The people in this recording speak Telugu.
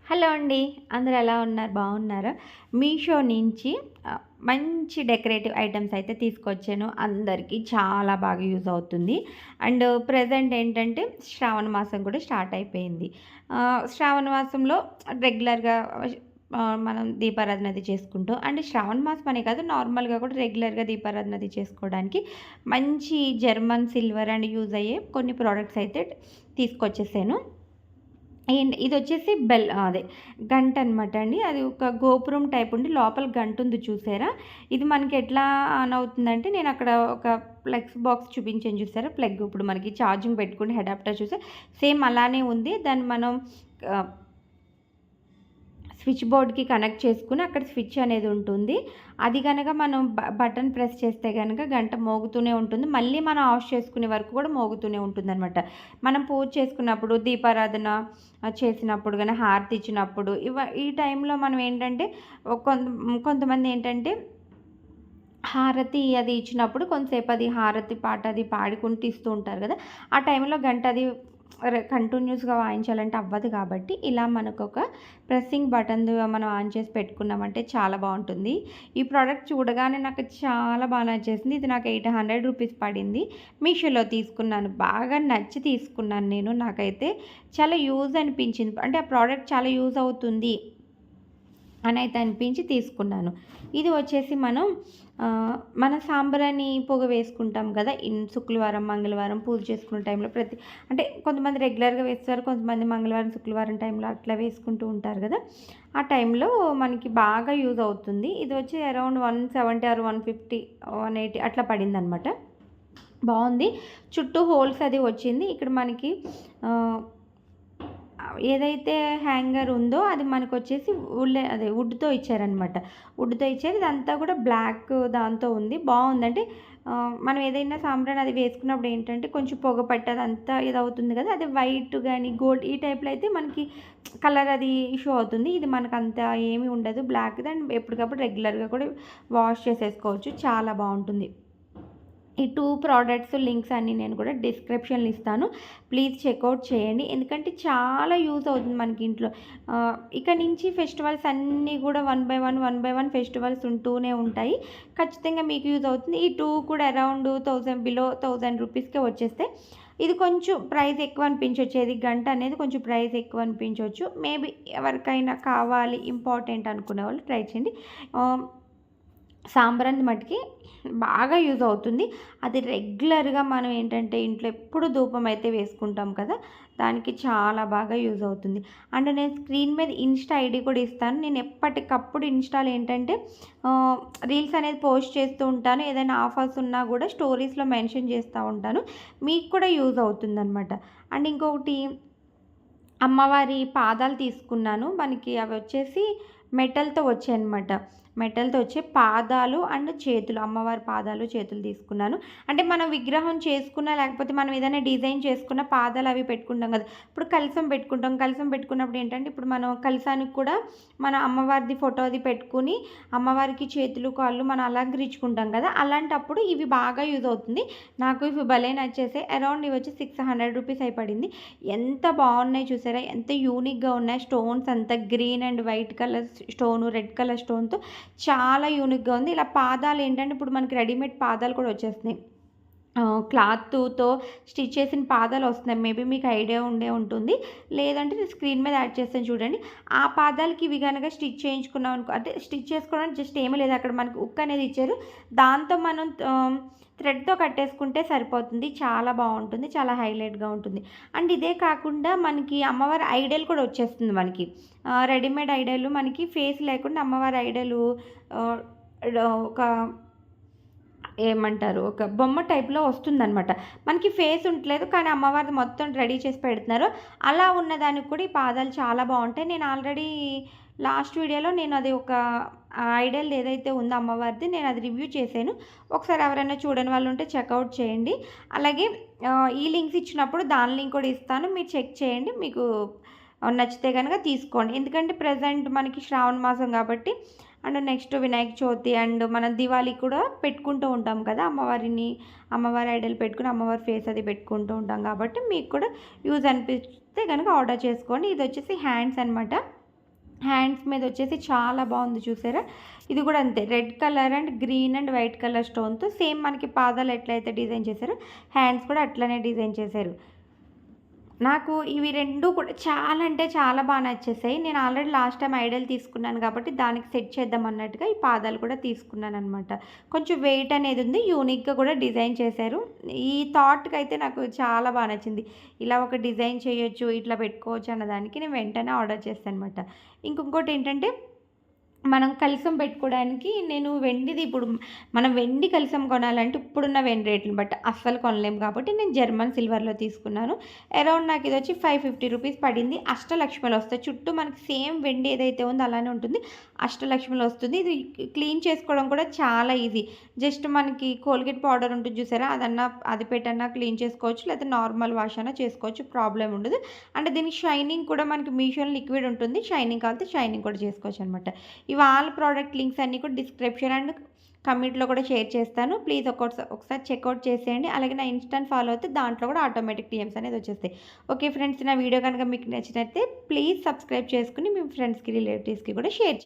హలో అండి. అందరూ ఎలా ఉన్నారు? బాగున్నారా? మీషో నుంచి మంచి డెకరేటివ్ ఐటెమ్స్ అయితే తీసుకొచ్చాను. అందరికీ చాలా బాగా యూజ్ అవుతుంది. అండ్ ప్రెజెంట్ ఏంటంటే శ్రావణ మాసం కూడా స్టార్ట్ అయిపోయింది. శ్రావణ మాసంలో రెగ్యులర్‌గా మనం దీపారాధన అది చేసుకుంటాం. అండ్ శ్రావణ మాసం అనే కాదు, నార్మల్‌గా కూడా రెగ్యులర్‌గా దీపారాధన అది చేసుకోవడానికి మంచి జర్మన్ సిల్వర్ అండ్ యూజ్ అయ్యే కొన్ని ప్రొడక్ట్స్ అయితే తీసుకొచ్చేసాను. ఇదొచ్చేసి అదే గంటనమాట అండి. అది ఒక గోపురం టైప్ ఉండి లోపల గంటుంది చూసారా? ఇది మనకి ఎట్లా ఆన్ అవుతుందంటే, నేనక్కడ ఒక ప్లగ్స్ బాక్స్ చూపించాను చూసారా? ప్లగ్ ఇప్పుడు మనకి ఛార్జింగ్ పెట్టుకుని అడాప్టర్ చూస్తే సేమ్ అలానే ఉంది. దాన్ని మనం ఆహ్, స్విచ్ బోర్డ్‌కి కనెక్ట్ చేసుకొని అక్కడ స్విచ్ అనేది ఉంటుంది. అది గనక మనం బటన్ ప్రెస్ చేస్తే గనక గంట మోగుతూనే ఉంటుంది. మళ్ళీ మనం ఆఫ్ చేసుకునే వరకు కూడా మోగుతూనే ఉంటుందనమాట. మనం పూజ చేసుకున్నప్పుడు, దీపారాధన చేసినప్పుడు గాని, హారతి ఇచ్చినప్పుడు ఈ టైంలో మనం ఏంటంటే కొంతమంది ఏంటంటే హారతి అది ఇచ్చినప్పుడు కొంతసేపు అది హారతి పాట అది పాడుకుంటూ ఇస్తూ ఉంటారు గదా! ఆ టైంలో గంట అది కంటిన్యూస్‌గా వాయించాలంటే అవ్వదు కాబట్టి, ఇలా మనకొక ప్రెస్సింగ్ బటన్ మనం ఆన్ చేసి పెట్టుకున్నామంటే చాలా బావుంటుంది. ఈ ప్రోడక్ట్ చూడగానే నాకు చాలా నచ్చేసింది. ఇది నాకు రూ. 800 పడింది. మీషోలో తీసుకున్నాను. బాగా నచ్చి తీసుకున్నాను నేను. నాకైతే చాలా యూజ్ అనిపించింది. అంటే ఆ ప్రోడక్ట్ చాలా యూజ్ అవుతుంది అనైతే అనిపించి తీసుకున్నాను. ఇది వచ్చేసి మన సాంబ్రాణి పొగ వేసుకుంటాం గదా! శుక్రవారం, మంగళవారం పూజ చేసుకునే టైంలో అంటే కొంతమంది రెగ్యులర్‌గా వేస్తారు. కొంతమంది మంగళవారం, శుక్రవారం టైంలో అట్లా వేసుకుంటూ ఉంటారు గదా! ఆ టైంలో మనకి బాగా యూజ్ అవుతుంది. ఇది వచ్చి అరౌండ్ 170 ఆర్ 150, 180 అట్లా పడిందనమాట. బావుంది. చుట్టూ హోల్స్ అది వచ్చింది. ఇక్కడ మనకి ఏదైతే హ్యాంగర్ ఉందో అది మనకొచ్చేసి వుడ్‌తో ఇచ్చారనమాట. వుడ్‌తో ఇచ్చారు. ఇదంతా కూడా బ్లాక్ దాంతో ఉంది. బావుంది. అంటే మనం ఏదైనా సాంబ్రాణి అది వేసుకున్నప్పుడు ఏంటంటే కొంచెం పొగ పట్టి అదంతా ఇదవుతుంది కదా! అదే వైట్ గాని, గోల్డ్ ఈ టైప్‌లో అయితే మనకి కలర్ అది షో అవుతుంది. ఇది మనకంత ఏమి ఉండదు. బ్లాక్‌ది అండ్ ఎప్పటికప్పుడు రెగ్యులర్‌గా కూడా వాష్ చేసేసుకోవచ్చు. చాలా బావుంటుంది. ఈ 2 ప్రొడక్ట్స్ లింక్స్ అన్నీ నేను కూడా డిస్క్రిప్షన్‌లో ఇస్తాను. ప్లీజ్ చెక్‌ఔట్ చేయండి. ఎందుకంటే చాలా యూజ్ అవుతుంది మనకి ఇంట్లో. ఇక నుంచి ఫెస్టివల్స్ అన్నీ కూడా వన్ బై వన్ ఫెస్టివల్స్ ఉంటూనే ఉంటాయి. ఖచ్చితంగా మీకు యూజ్ అవుతుంది. ఈ 2 కూడా అరౌండ్ 1000 రూపీస్‌కే వచ్చేస్తాయి. ఇది కొంచెం ప్రైస్ ఎక్కువ అనిపించొచ్చు. ఇది గంట అనేది కొంచెం ప్రైస్ ఎక్కువ అనిపించొచ్చు. మేబీ ఎవరికైనా కావాలి ఇంపార్టెంట్ అనుకునే వాళ్ళు ట్రై చేయండి. సాంబ్రాణి మటికి బాగా యూజ్ అవుతుంది. అది రెగ్యులర్‌గా మనం ఏంటంటే ఇంట్లో ఎప్పుడు ధూపం అయితే వేసుకుంటాం కదా! దానికి చాలా బాగా యూజ్ అవుతుంది. అండ్ నేను స్క్రీన్ మీద ఇన్‌స్టా ఐడీ కూడా ఇస్తాను. నేను ఎప్పటికప్పుడు ఇన్‌స్టాలో ఏంటంటే ఆహ్, రీల్స్ అనేది పోస్ట్ చేస్తూ ఉంటాను. ఏదైనా ఆఫర్స్ ఉన్నా కూడా స్టోరీస్‌లో మెన్షన్ చేస్తూ ఉంటాను. మీకు కూడా యూజ్ అవుతుందనమాట. అండ్ ఇంకొకటి అమ్మవారి పాదాలు తీసుకున్నాను. మనకి అవి వచ్చేసి మెటల్‌తో వచ్చాయన్నమాట. మెటల్‌తో వచ్చే పాదాలు అండ్ చేతులు, అమ్మవారి పాదాలు, చేతులు తీసుకున్నాను. అంటే మనం విగ్రహం చేసుకున్నా, లేకపోతే మనం ఏదైనా డిజైన్ చేసుకున్న పాదాలు అవి పెట్టుకుంటాం కదా! ఇప్పుడు కలశం పెట్టుకుంటాం. కలశం పెట్టుకున్నప్పుడు ఏంటంటే, ఇప్పుడు మనం కలశానికి కూడా మన అమ్మవారిది ఫోటో అది పెట్టుకొని, అమ్మవారికి చేతులు, కాళ్ళు మనం అలంకరించుకుంటాం కదా! అలాంటప్పుడు ఇవి బాగా యూజ్ అవుతుంది. నాకు ఇవి భలే నచ్చేసాయి. అరౌండ్ ఇవి వచ్చి రూ. 600 అయి పడింది. ఎంత బాగున్నాయి చూసారా? ఎంత యూనిక్‌గా ఉన్నాయి. స్టోన్స్ అంతా green and white colour stone, red colour స్టోన్‌తో చాలా యూనిక్‌గా ఉంది. ఇలా పాదాలు ఏంటంటే ఇప్పుడు మనకి రెడీమేడ్ పాదాలు కూడా వచ్చేస్తున్నాయి. క్లాత్‌తో స్టిచ్ చేసిన పాదాలు వస్తున్నాయి. మేబీ మీకు ఐడియా ఉండే ఉంటుంది. లేదంటే నేను స్క్రీన్ మీద యాడ్ చేస్తాను చూడండి. ఆ పాదాలకి ఇవి గనక స్టిచ్ చేయించుకున్నాం అనుకో, అంటే స్టిచ్ చేసుకోవడానికి జస్ట్ ఏమీ లేదు. అక్కడ మనకి హుక్ అనేది ఇచ్చారు. దాంతో మనం థ్రెడ్‌తో కట్టేసుకుంటే సరిపోతుంది. చాలా బావుంటుంది. చాలా హైలైట్‌గా ఉంటుంది. అండ్ ఇదే కాకుండా మనకి అమ్మవారి ఐడల్ కూడా వచ్చేస్తుంది మనకి. రెడీమేడ్ ఐడల్ మనకి ఫేస్ లేకుండా అమ్మవారి ఐడలు ఆహ్, ఒక ఏమంటారు? ఒక బొమ్మ టైప్‌లో వస్తుందనమాట. మనకి ఫేస్ ఉంటలేదు. కానీ అమ్మవారిది మొత్తం రెడీ చేసి పెడుతున్నారు. అలా ఉన్నదానికి కూడా ఈ పాదాలు చాలా బావుంటాయి. నేను ఆల్రెడీ లాస్ట్ వీడియోలో నేను అది ఒక ఐడల్‌ది ఏదైతే ఉందో అమ్మవారిది నేను అది రివ్యూ చేశాను. ఒకసారి ఎవరైనా చూడని వాళ్ళు ఉంటే చెకౌట్ చేయండి. అలాగే ఈ లింక్స్ ఇచ్చినప్పుడు దాని లింక్ కూడా ఇస్తాను. మీరు చెక్ చేయండి. మీకు నచ్చితే గనక తీసుకోండి. ఎందుకంటే ప్రెజెంట్ మనకి శ్రావణ మాసం కాబట్టి and next Vinayaka Chavithi and మనం దివాళీకి కూడా పెట్టుకుంటూ ఉంటాం కదా! అమ్మవారి ఐడల్ పెట్టుకొని అమ్మవారి ఫేస్ అది పెట్టుకుంటూ ఉంటాం కాబట్టి మీకు కూడా యూజ్ అనిపిస్తే గనక ఆర్డర్ చేసుకోండి. ఇదొచ్చేసి హ్యాండ్స్ అనమాట. హ్యాండ్స్ మీద వచ్చేసి చాలా బాగుంది చూసారా. ఇది కూడా అంతే, red colour and green and white colour స్టోన్తో సేమ్ మనకి పాదాలు ఎట్లయితే డిజైన్ చేశారో హ్యాండ్స్ కూడా అట్లనే డిజైన్ చేశారు. నాకు ఇవి 2 కూడా చాలా అంటే చాలా బాగా నచ్చేసాయి. నేను ఆల్రెడీ లాస్ట్ టైమ్ ఐడల్ తీసుకున్నాను కాబట్టి దానికి సెట్ చేద్దాం అన్నట్టుగా ఈ పాదాలు కూడా తీసుకున్నాననమాట. కొంచెం వెయిట్ అనేది ఉంది. యూనిక్‌గా కూడా డిజైన్ చేశారు. ఈ థాట్‌కి అయితే నాకు చాలా బాగా నచ్చింది. ఇలా ఒక డిజైన్ చేయొచ్చు, ఇట్లా పెట్టుకోవచ్చు అన్నదానికి నేను వెంటనే ఆర్డర్ చేశాను అనమాట. ఇంకొకటేంటంటే మనం కలశం పెట్టుకోవడానికి నేను వెండిది, ఇప్పుడు మనం వెండి కలశం కొనాలంటే ఇప్పుడున్న వెండి రేట్లను బట్టి అస్సలు కొనలేము కాబట్టి నేను జర్మన్ సిల్వర్లో తీసుకున్నాను. అరౌండ్ నాకు ఇది వచ్చి 550 రూపీస్ పడింది. అష్టలక్ష్మిలు వస్తాయి. చుట్టూ మనకి సేమ్ వెండి ఏదైతే ఉందో అలానే ఉంటుంది. అష్టలక్ష్మిలు వస్తుంది. ఇది క్లీన్ చేసుకోవడం కూడా చాలా ఈజీ. జస్ట్ మనకి కోల్గేట్ పౌడర్ ఉంటుంది చూసారా, అది పెట్టన్నా క్లీన్ చేసుకోవచ్చు, లేకపోతే నార్మల్ వాష్ అయినా చేసుకోవచ్చు, ప్రాబ్లం ఉండదు. అంటే దీనికి షైనింగ్ కూడా మనకి మీషోలో లిక్విడ్ ఉంటుంది. షైనింగ్ కావాలంటే షైనింగ్ కూడా చేసుకోవచ్చు అనమాట. ఇవి ఆల్ ప్రోడక్ట్ లింక్స్ అన్నీ కూడా డిస్క్రిప్షన్ అండ్ కమెంట్లో కూడా షేర్ చేస్తాను. ప్లీజ్ ఒకసారి చెక్అవుట్ చేసేయండి. అలాగే నా ఇన్స్టాని ఫాలో అయితే దాంట్లో కూడా ఆటోమేటిక్ టీఎమ్స్ అనేది వచ్చేస్తాయి. ఓకే ఫ్రెండ్స్, నా వీడియో కనుక మీకు నచ్చినట్లయితే ప్లీజ్ సబ్స్క్రైబ్ చేసుకుని మీ ఫ్రెండ్స్కి, రిలేటివ్స్కి కూడా షేర్ చేయండి.